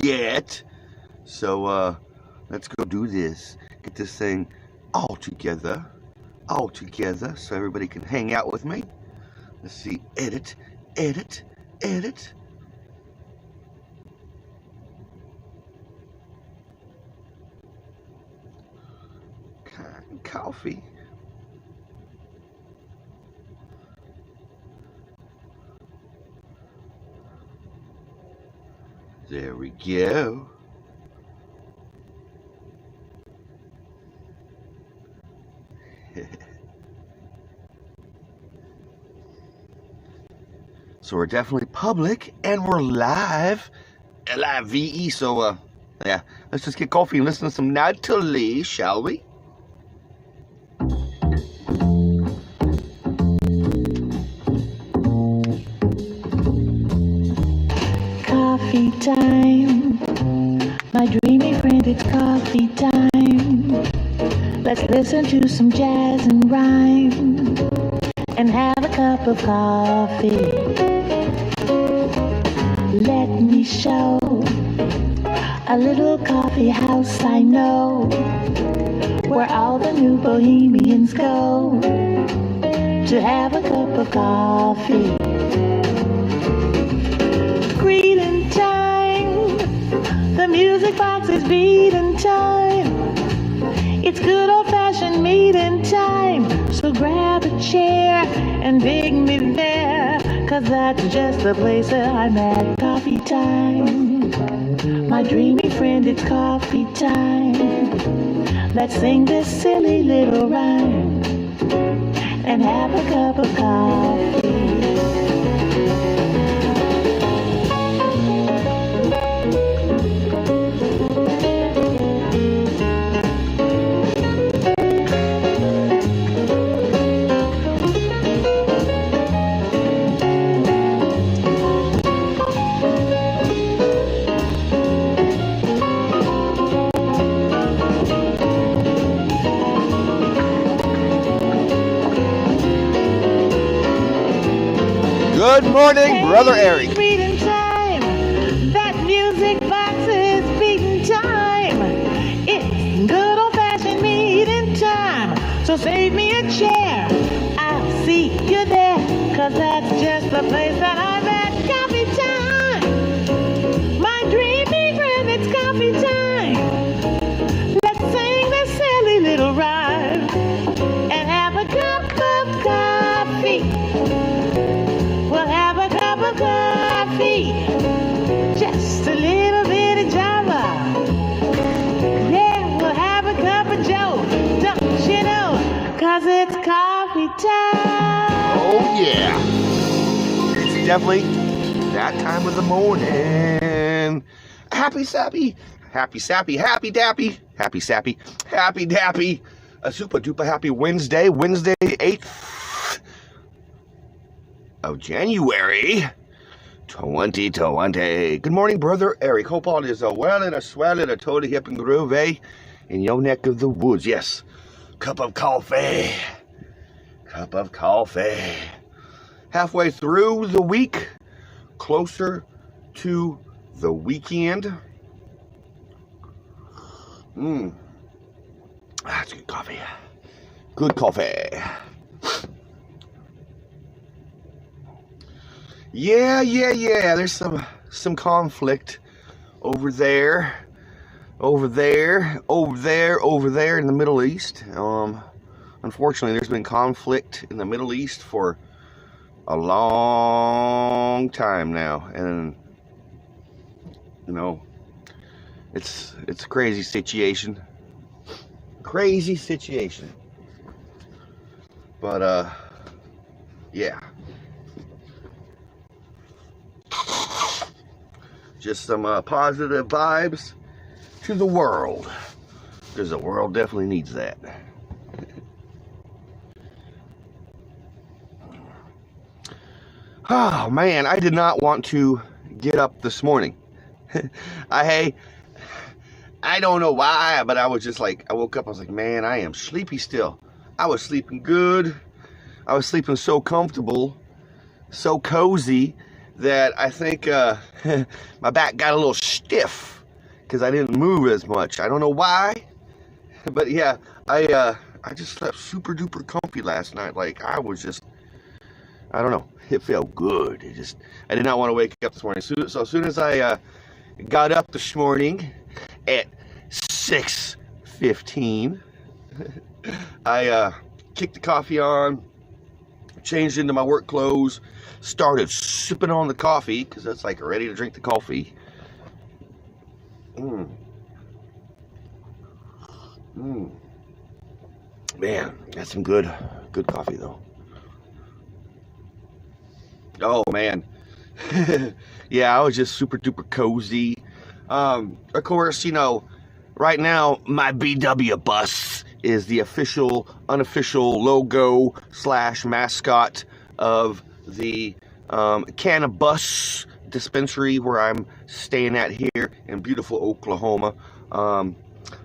yet. So let's go do this. Get this thing all together, so everybody can hang out with me. Let's see, edit. Coffee. There we go. So we're definitely public and we're live. L-I-V-E. So yeah, let's just get coffee and listen to some Natalie, shall we? Coffee time, my dreamy friend, it's coffee time. Let's listen to some jazz and rhyme and have a cup of coffee. Let me show a little coffee house I know, where all the new bohemians go to have a cup of coffee. Greeting time, the music box is beating time. It's good old-fashioned meeting time. So grab a chair and dig me there, 'cause that's just the place that I'm at. Coffee time, my dreamy friend, it's coffee time. Let's sing this silly little rhyme and have a cup of coffee. Good morning, Brother Eric. Beating time, that music box is beating time. It's good old-fashioned meeting time. So save me a chair, I'll see you there, 'cause that's just the place that I'm at. Coffee time, my dreamy friend, it's coffee time. Let's sing this silly little rhyme and have a cup of coffee. We'll have a cup of coffee, just a little bit of Java. Yeah, we'll have a cup of Joe, don't you know, 'cause it's coffee time. Oh yeah, it's definitely that time of the morning. Happy sappy, happy sappy, happy dappy, happy sappy, happy dappy. A super duper happy Wednesday, 8th of January 2020. Good morning, Brother Eric. Hope all is well and a swell and a totally hip and groovy in your neck of the woods. Yes, cup of coffee. Halfway through the week, closer to the weekend. That's good coffee. Good coffee. Yeah. There's some conflict over there in the Middle East. Unfortunately, there's been conflict in the Middle East for a long time now, and you know, it's a crazy situation. But yeah. Just some positive vibes to the world, because the world definitely needs that. Oh man, I did not want to get up this morning. I don't know why, but I was just like, I woke up, I was like, man, I am sleepy still. I was sleeping good. I was sleeping so comfortable, so cozy, that I think my back got a little stiff because I didn't move as much. I don't know why, but yeah, I just slept super duper comfy last night. Like I don't know, it felt good. I did not want to wake up this morning. So as soon as I got up this morning at 6:15, I kicked the coffee on, changed into my work clothes, started sipping on the coffee because that's like ready to drink the coffee. Man, that's some good coffee though. Oh man. Yeah, I was just super duper cozy. Of course, you know, right now my VW bus is the official, unofficial logo / mascot of the cannabis dispensary where I'm staying at here in beautiful Oklahoma.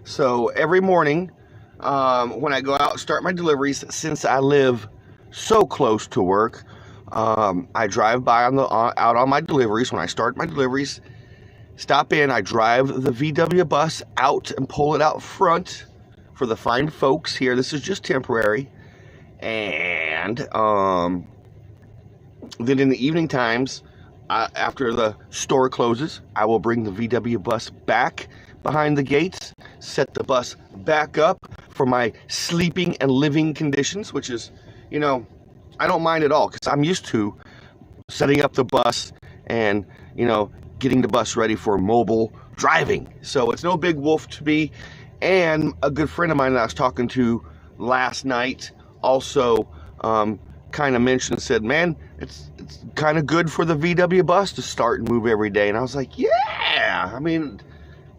So every morning when I go out and start my deliveries, since I live so close to work, I drive by out on my deliveries. When I start my deliveries, stop in, I drive the VW bus out and pull it out front for the fine folks here. This is just temporary. And then in the evening times, after the store closes, I will bring the VW bus back behind the gates, set the bus back up for my sleeping and living conditions, which is, you know, I don't mind at all because I'm used to setting up the bus and, you know, getting the bus ready for mobile driving. So it's no big wolf to me. And a good friend of mine that I was talking to last night also kind of mentioned, said, man, it's kind of good for the VW bus to start and move every day. And I was like, yeah, I mean,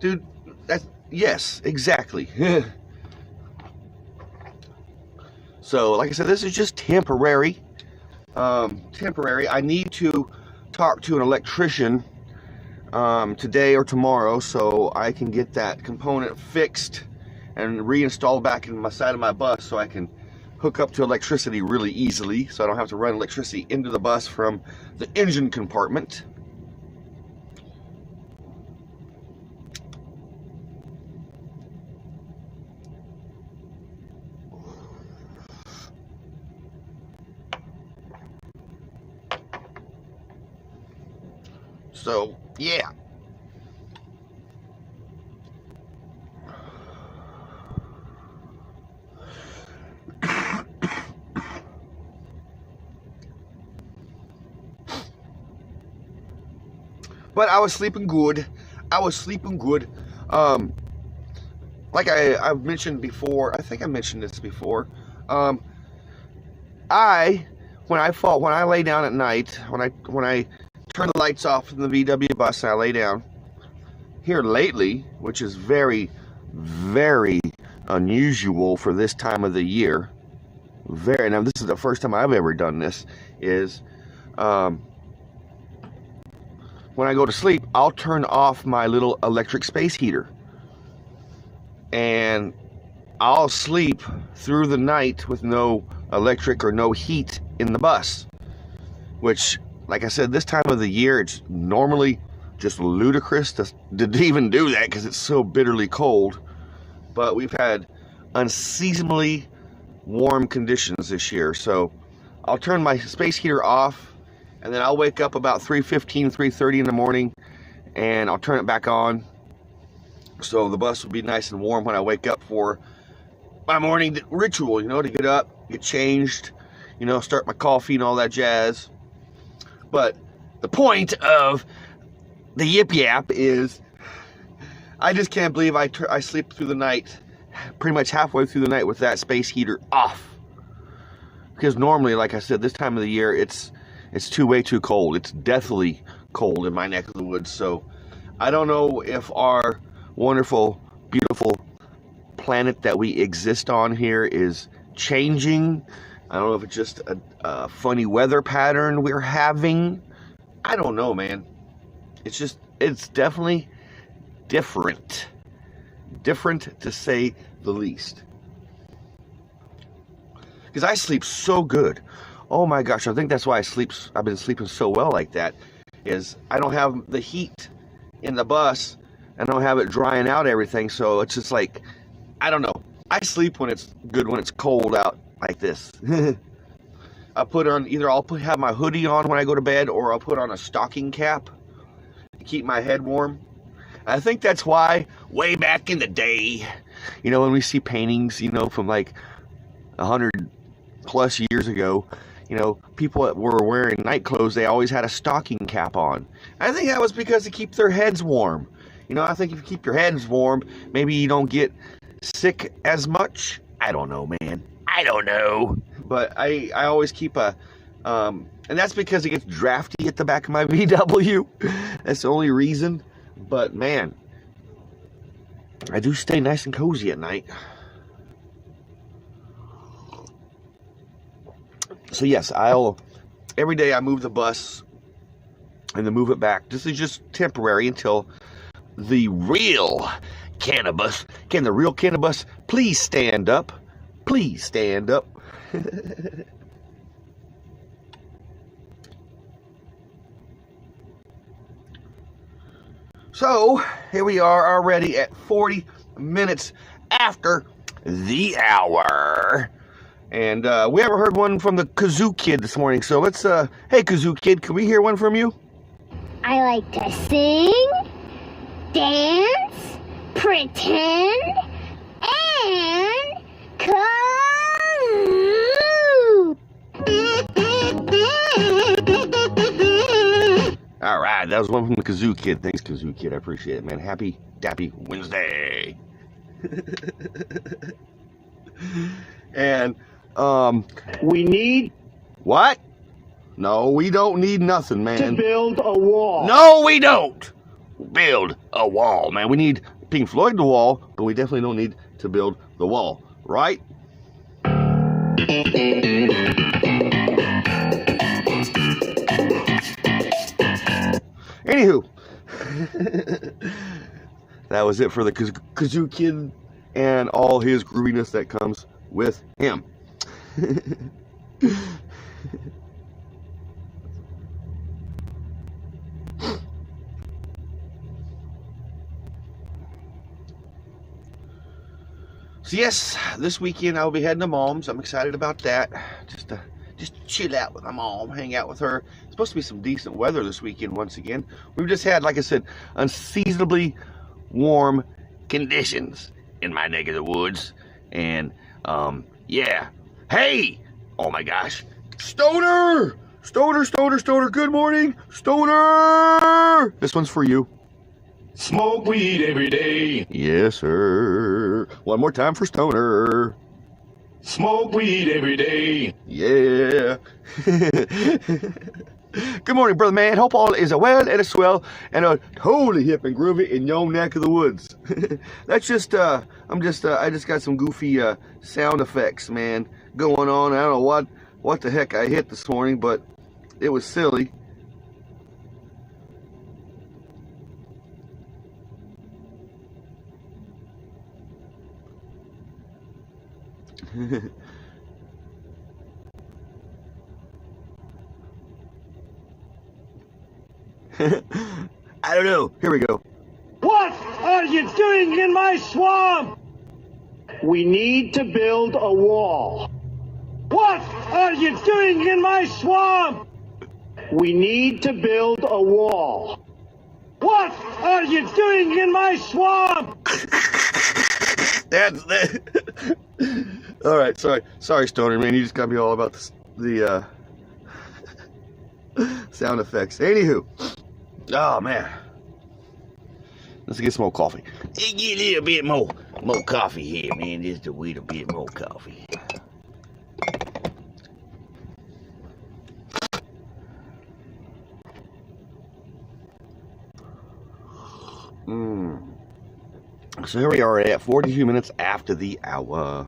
dude, yes, exactly. So, like I said, this is just temporary. I need to talk to an electrician today or tomorrow so I can get that component fixed and reinstalled back in my side of my bus so I can hook up to electricity really easily, so I don't have to run electricity into the bus from the engine compartment. So, yeah. But I was sleeping good. Like I've mentioned before, I think I mentioned this before. When I lay down at night, when I turn the lights off in the VW bus and I lay down, here lately, which is very, very unusual for this time of the year, now this is the first time I've ever done this, is when I go to sleep, I'll turn off my little electric space heater. And I'll sleep through the night with no electric or no heat in the bus. Which, like I said, this time of the year, it's normally just ludicrous to even do that because it's so bitterly cold. But we've had unseasonably warm conditions this year. So I'll turn my space heater off, and then I'll wake up about 3:15, 3:30 in the morning, and I'll turn it back on. So the bus will be nice and warm when I wake up for my morning ritual, you know, to get up, get changed, you know, start my coffee and all that jazz. But the point of the yip yap is I just can't believe I sleep through the night, pretty much halfway through the night with that space heater off. Because normally, like I said, this time of the year, it's way too cold. It's deathly cold in my neck of the woods. So I don't know if our wonderful, beautiful planet that we exist on here is changing. I don't know if it's just a funny weather pattern we're having. I don't know, man. It's definitely different. Different, to say the least. Because I sleep so good. Oh my gosh, I think that's why I've been sleeping so well like that. is I don't have the heat in the bus. I don't have it drying out everything, so it's just like, I don't know. I sleep when it's good, when it's cold out like this. I put on, either have my hoodie on when I go to bed, or I'll put on a stocking cap to keep my head warm. I think that's why, way back in the day, you know, when we see paintings, you know, from like 100 plus years ago, you know, people that were wearing night clothes, they always had a stocking cap on. I think that was because to keep their heads warm. You know, I think if you keep your heads warm, maybe you don't get sick as much. I don't know, man. I don't know. But I always keep a, and that's because it gets drafty at the back of my VW. That's the only reason. But man, I do stay nice and cozy at night. So yes, every day I move the bus and then move it back. This is just temporary until the real cannabis. Can the real cannabis please stand up? Please stand up. So, here we are already at 40 minutes after the hour. And we haven't heard one from the Kazoo Kid this morning. So let's, hey Kazoo Kid, can we hear one from you? I like to sing, dance, pretend, and kazoo. All right, that was one from the Kazoo Kid. Thanks, Kazoo Kid. I appreciate it, man. Happy Dappy Wednesday. And, we need what? No, we don't need nothing, man. to build a wall. No, we don't build a wall, man. We need Pink Floyd the wall, but we definitely don't need to build the wall, right? Anywho, that was it for the Kazoo Kid and all his grooviness that comes with him. So yes, this weekend I'll be heading to Mom's. I'm excited about that. Just chill out with my mom, hang out with her. It's supposed to be some decent weather this weekend once again. We've just had, like I said, unseasonably warm conditions in my neck of the woods. And, yeah. Hey! Oh my gosh. Stoner! Stoner, good morning! Stoner! This one's for you. Smoke weed every day. Yes, sir. One more time for Stoner. Smoke weed every day. Yeah. Good morning, brother man. Hope all is well and a swell and a totally hip and groovy in your neck of the woods. That's just, I just got some goofy sound effects, man, going on. I don't know what the heck I hit this morning, but it was silly. I don't know. Here we go. What are you doing in my swamp? We need to build a wall. What are you doing in my swamp? We need to build a wall. What are you doing in my swamp? That's that. All right, sorry, Stoner man. You just got me all about the sound effects. Anywho, oh man, let's get some more coffee. Let's get a little bit more coffee here, man. Just a little bit more coffee. So here we are at 42 minutes after the hour.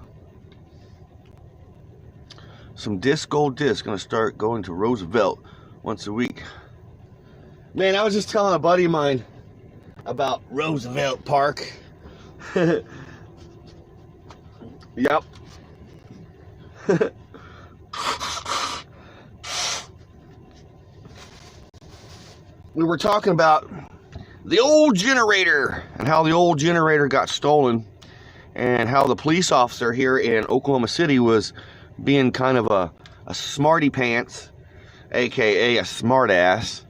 Some Gold Disc gonna start going to Roosevelt once a week. Man, I was just telling a buddy of mine about Roosevelt Park. Yep. we were talking about the old generator and how the old generator got stolen, and how the police officer here in Oklahoma City was being kind of a smarty pants, aka a smart ass.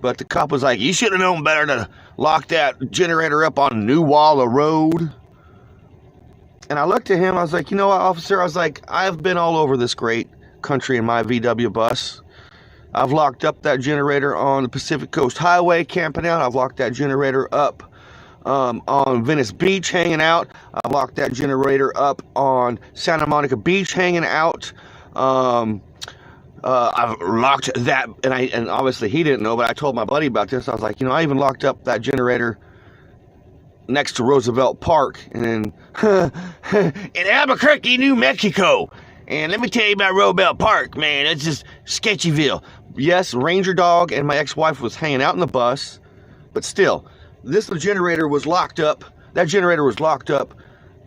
But the cop was like, you should have known better to lock that generator up on New Walla Road. And I looked at him, I was like, you know what, officer? I was like, I've been all over this great country in my VW bus. I've locked up that generator on the Pacific Coast Highway camping out. I've locked that generator up on Venice Beach hanging out. I've locked that generator up on Santa Monica Beach hanging out. I've locked that, and obviously he didn't know, but I told my buddy about this. I was like, you know, I even locked up that generator next to Roosevelt Park in Albuquerque, New Mexico. And let me tell you about Roosevelt Park, man. It's just Sketchyville. Yes, Ranger Dog and my ex-wife was hanging out in the bus, but still, this generator was locked up. That generator was locked up,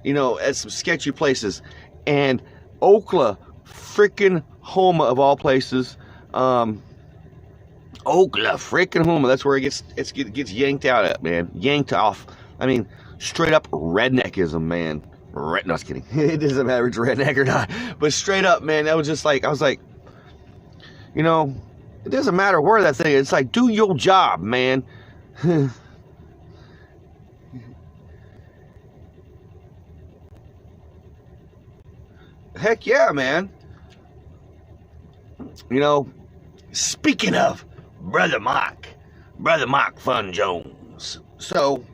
you know, at some sketchy places. And Oklahoma freaking Homa of all places, Oklahoma freaking Homa. That's where it gets yanked out at, man. Yanked off. I mean, straight up redneckism, man. No, I was kidding. It doesn't matter if it's redneck or not. But straight up, man, that was just like, I was like, you know, it doesn't matter where that thing is. It's like, do your job, man. Heck yeah, man. You know, speaking of Brother Mike Fun Jones. So,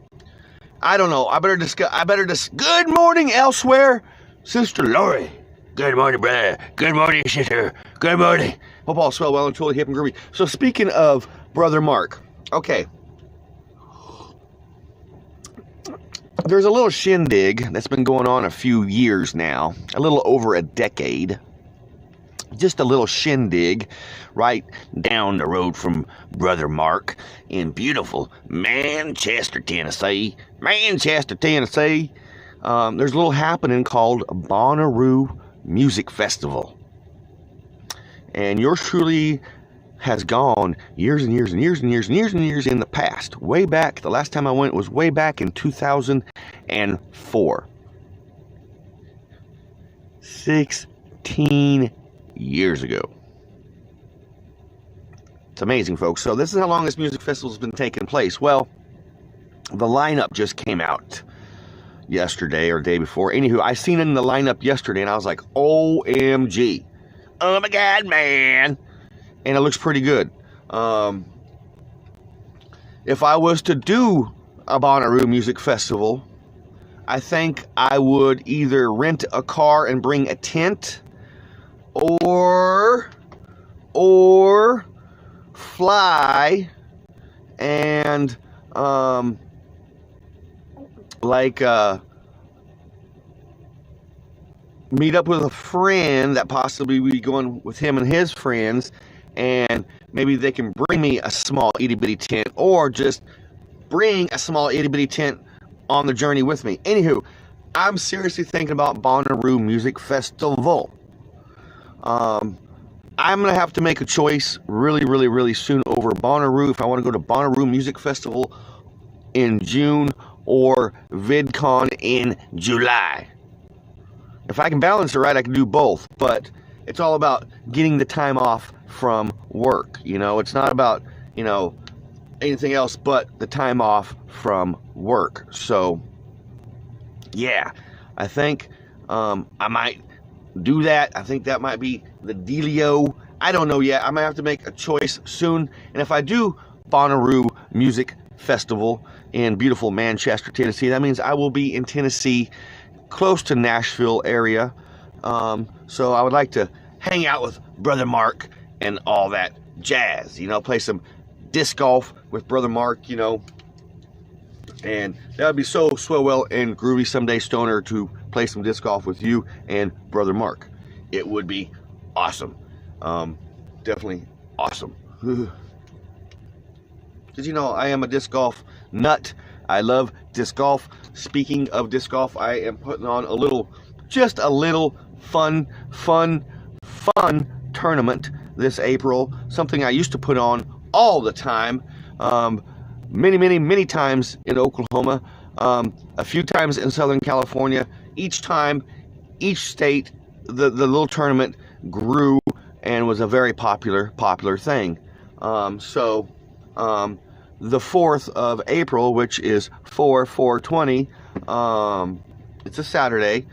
I don't know. I better discuss. Good morning elsewhere, Sister Lori. Good morning, brother. Good morning, sister. Good morning. Hope all swell well and totally hip and groovy. So, speaking of Brother Mark, okay. There's a little shindig that's been going on a few years now, a little over a decade. Just a little shindig right down the road from Brother Mark in beautiful Manchester, Tennessee. Manchester, Tennessee. There's a little happening called Bonnaroo Music Festival. And yours truly has gone years and years and years and years and years and years in the past. Way back, the last time I went was way back in 2004. 16 years ago. It's amazing, folks. So this is how long this music festival has been taking place. Well, the lineup just came out yesterday or the day before. Anywho, I seen it in the lineup yesterday and I was like, OMG. Oh my God, man. And it looks pretty good. If I was to do a Bonnaroo Music Festival, I think I would either rent a car and bring a tent, or fly and meet up with a friend that possibly would be going with him and his friends, and maybe they can bring me a small itty-bitty tent, or just bring a small itty-bitty tent on the journey with me. Anywho, I'm seriously thinking about Bonnaroo Music Festival. I'm going to have to make a choice really, really, really soon over Bonnaroo, if I want to go to Bonnaroo Music Festival in June or VidCon in July. If I can balance it right, I can do both, but it's all about getting the time off from work. You know, it's not about, you know, anything else but the time off from work. So, yeah, I think I might do that. I think that might be the dealio. I don't know yet. I might have to make a choice soon. And if I do Bonnaroo Music Festival in beautiful Manchester, Tennessee, that means I will be in Tennessee, close to Nashville area. So I would like to hang out with Brother Mark and all that jazz, you know, play some disc golf with Brother Mark, you know, and that would be so swell and groovy someday, Stoner, to play some disc golf with you and Brother Mark. It would be awesome. Definitely awesome. Did you know I am a disc golf nut? I love disc golf. Speaking of disc golf, I am putting on just a little fun tournament this April. Something I used to put on all the time many times in Oklahoma, a few times in Southern California. Each time, each state, the little tournament grew and was a very popular thing. So the 4th of April, which is 4/4/20, it's a Saturday,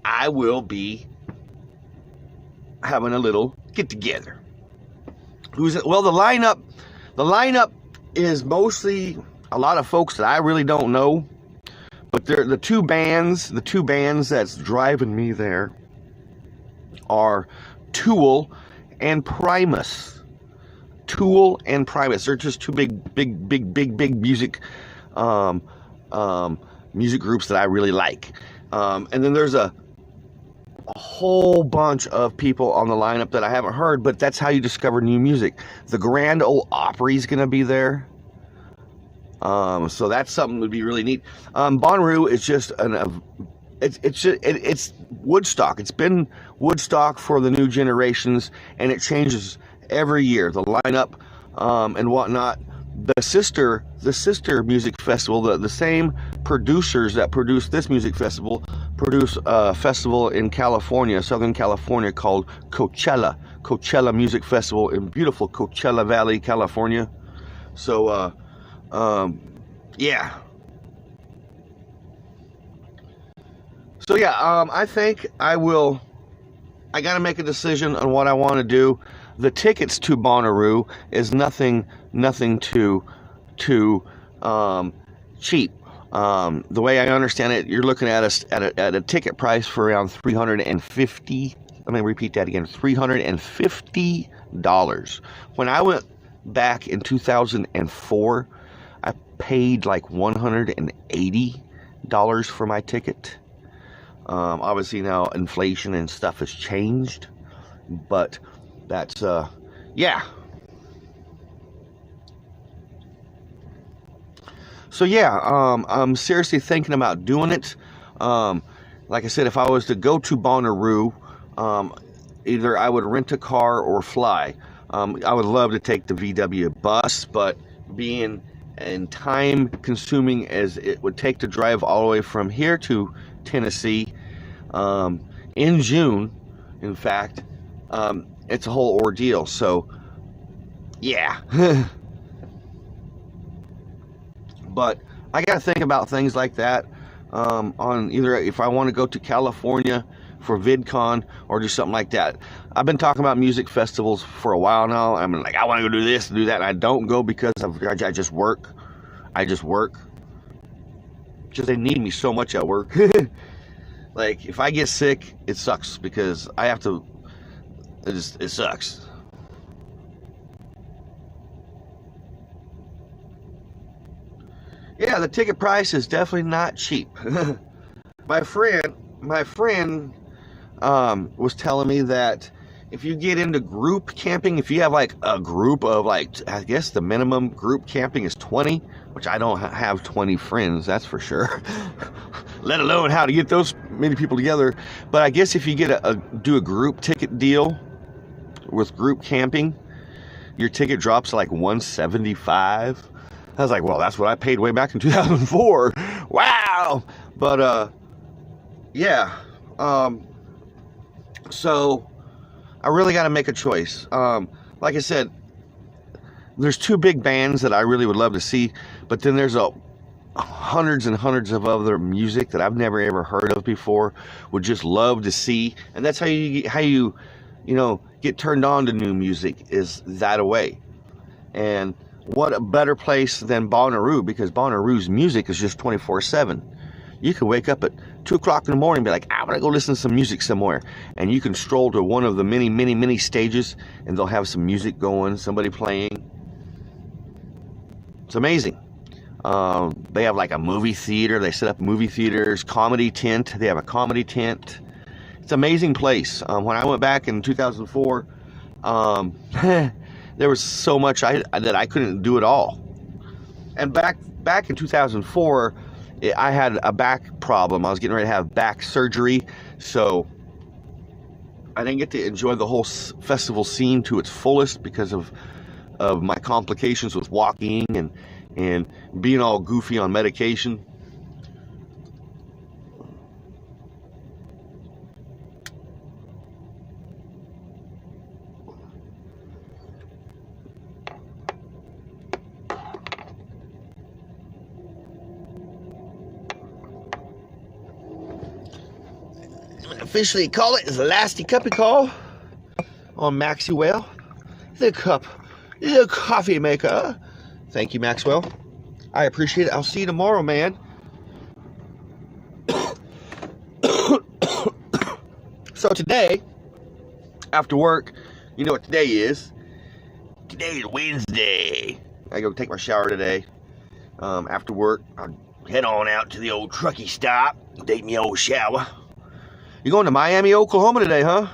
I will be having a little get together. Well, the lineup is mostly a lot of folks that I really don't know, but they're the two bands that's driving me there are Tool and Primus. Tool and Primus. They're just two big music music groups that I really like. And then there's a whole bunch of people on the lineup that I haven't heard, but that's how you discover new music. The Grand Ole Opry is going to be there. So that's something that would be really neat. Bonnaroo is just it's Woodstock. It's been Woodstock for the new generations, and it changes every year. The lineup and whatnot. The sister music festival, the same producers that produce this music festival produce a festival in California, Southern California, called Coachella Music Festival in beautiful Coachella Valley, California. So yeah. So yeah, I think I gotta make a decision on what I want to do. The tickets to Bonnaroo is nothing too cheap. The way I understand it, you're looking at a ticket price for around $350. Let me repeat that again: $350. When I went back in 2004, I paid like $180 for my ticket. Obviously now inflation and stuff has changed, but that's yeah. So yeah, I'm seriously thinking about doing it. Like I said, if I was to go to Bonnaroo, either I would rent a car or fly. I would love to take the VW bus, but being and time consuming as it would take to drive all the way from here to Tennessee in June, in fact, it's a whole ordeal. So yeah. But I got to think about things like that on either if I want to go to California for VidCon or do something like that. I've been talking about music festivals for a while now. I'm like, I want to go do this, do that, and I don't go because I just work. Because they need me so much at work. Like, if I get sick, it sucks because I have to. It sucks. Yeah, the ticket price is definitely not cheap. My friend was telling me that if you get into group camping, if you have like a group of like, I guess the minimum group camping is 20, which I don't have 20 friends, that's for sure. Let alone how to get those many people together. But I guess if you get do a group ticket deal with group camping, your ticket drops to like $175. I was like, well, that's what I paid way back in 2004. Wow. But yeah. So I really got to make a choice. Like I said, there's two big bands that I really would love to see, but then there's hundreds and hundreds of other music that I've never ever heard of before, would just love to see. And that's how you get turned on to new music, is that way. And what a better place than Bonnaroo, because Bonnaroo's music is just 24/7. You can wake up at 2 o'clock in the morning and be like, I want to go listen to some music somewhere. And you can stroll to one of the many stages and they'll have some music going, somebody playing. It's amazing. They have like a movie theater. They set up movie theaters, comedy tent. They have a comedy tent. It's an amazing place. When I went back in 2004, there was so much that I couldn't do it all. And back in 2004, I had a back problem. I was getting ready to have back surgery, so I didn't get to enjoy the whole festival scene to its fullest because of of my complications with walking and being all goofy on medication. Officially call it is the lasty cuppy call on Maxwell, the coffee maker. Thank you, Maxwell. I appreciate it. I'll see you tomorrow, man. So today, after work, you know what today is? Today is Wednesday. I go take my shower today. After work, I'll head on out to the old trucky stop, take me old shower. You're going to Miami, Oklahoma today, huh?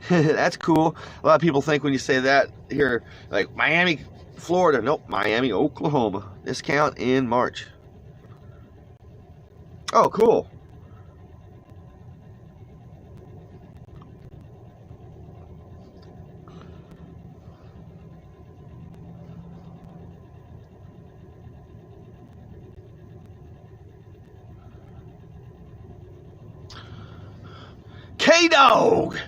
That's cool. A lot of people think when you say that here, like Miami, Florida. Nope, Miami, Oklahoma. Discount in March. Oh, cool. K-Dog!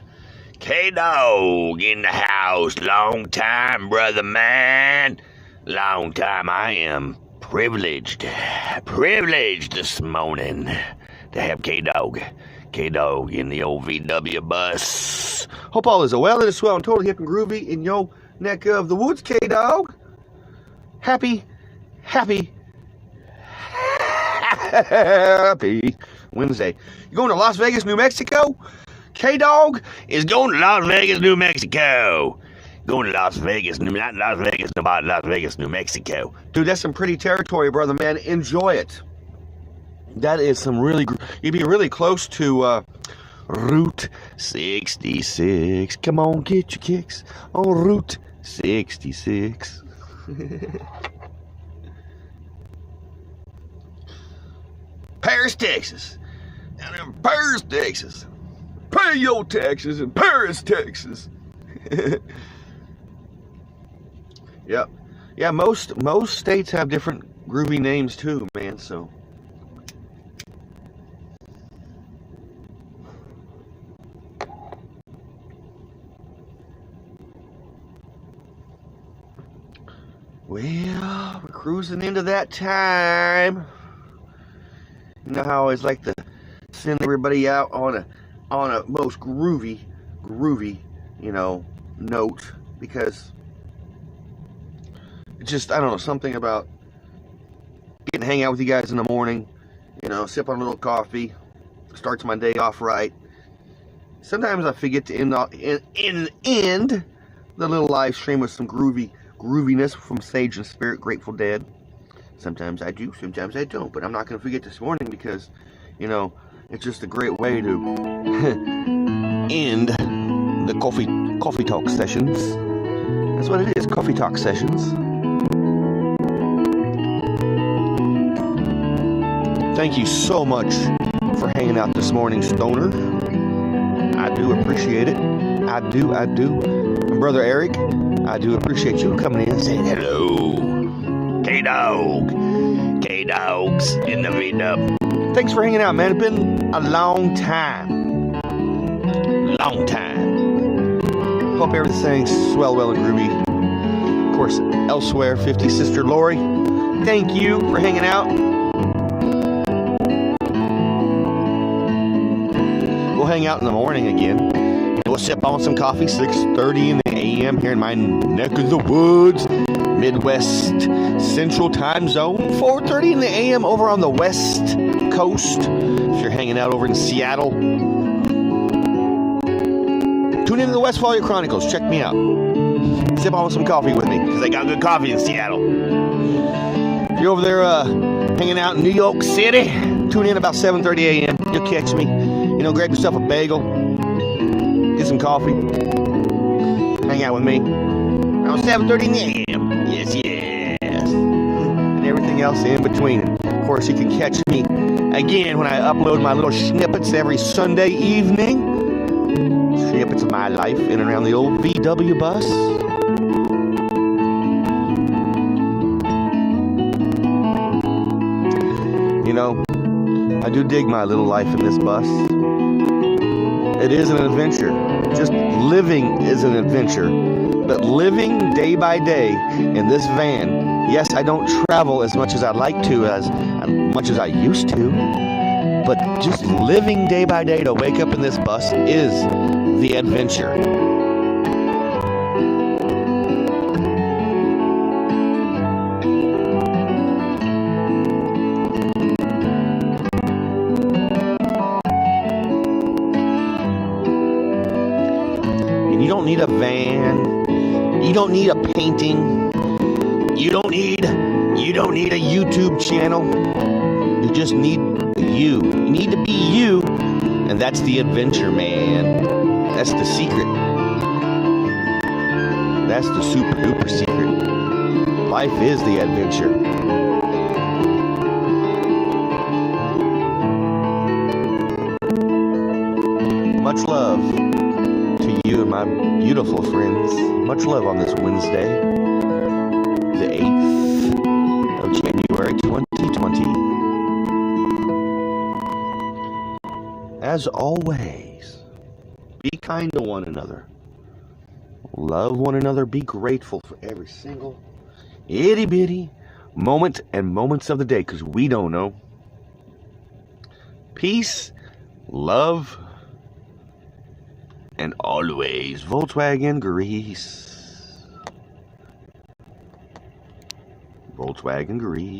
K-Dog in the house. Long time, brother man. Long time. I am privileged this morning to have K-Dog. K-Dog in the old VW bus. Hope all is well and is well and totally hip and groovy in your neck of the woods, K-Dog. Happy Wednesday. You going to Las Vegas, New Mexico? K-Dog is going to Las Vegas, New Mexico. Going to Las Vegas, not Las Vegas, Nevada, Las Vegas, New Mexico. Dude, that's some pretty territory, brother, man. Enjoy it. That is some really, you'd be really close to Route 66. Come on, get your kicks on Route 66. Paris, Texas. Down in Paris, Texas. Pay your taxes in Paris, Texas. Yep. Yeah, most states have different groovy names too, man, so. Well, we're cruising into that time. You know how I always like to send everybody out on a most groovy, you know, note, because it's just, I don't know, something about getting to hang out with you guys in the morning, you know, sip on a little coffee, starts my day off right. Sometimes I forget to end the little live stream with some grooviness from Sage and Spirit, Grateful Dead. Sometimes I do, sometimes I don't, but I'm not going to forget this morning because, you know, it's just a great way to end the coffee talk sessions. That's what it is, coffee talk sessions. Thank you so much for hanging out this morning, Stoner. I do appreciate it. I do. And Brother Eric, I do appreciate you coming in and saying hello. K-Dogs in the V-Dub. Thanks for hanging out, man. It's been a long time. Hope everything's swell, well, and groovy. Of course, elsewhere, 50 Sister Lori, thank you for hanging out. We'll hang out in the morning again. We'll sip on some coffee, 6:30 in the a.m. here in my neck of the woods. Midwest Central Time Zone, 4:30 in the a.m. over on the West Coast. If you're hanging out over in Seattle, tune into the Westphalia Chronicles. Check me out. Sip on some coffee with me, because they got good coffee in Seattle. If you're over there hanging out in New York City, tune in about 7:30 a.m. You'll catch me. You know, grab yourself a bagel, get some coffee, hang out with me around 7:30 in the a.m. Yes. And everything else in between. Of course, you can catch me again when I upload my little snippets every Sunday evening. Snippets of my life in and around the old VW bus. You know, I do dig my little life in this bus. It is an adventure. Just living is an adventure. But living day by day in this van, yes, I don't travel as much as I'd like to, as much as I used to. But just living day by day to wake up in this bus is the adventure. And you don't need a van. You don't need a painting. You don't need a YouTube channel. You just need you. You need to be you, and that's the adventure, man. That's the secret. That's the super duper secret. Life is the adventure. Much love to you and my beautiful friends. Much love on this Wednesday, the 8th of January 2020. As always, be kind to one another. Love one another. Be grateful for every single itty bitty moment and moments of the day, because we don't know. Peace, love, and always Volkswagen Grease. Volkswagen Grease.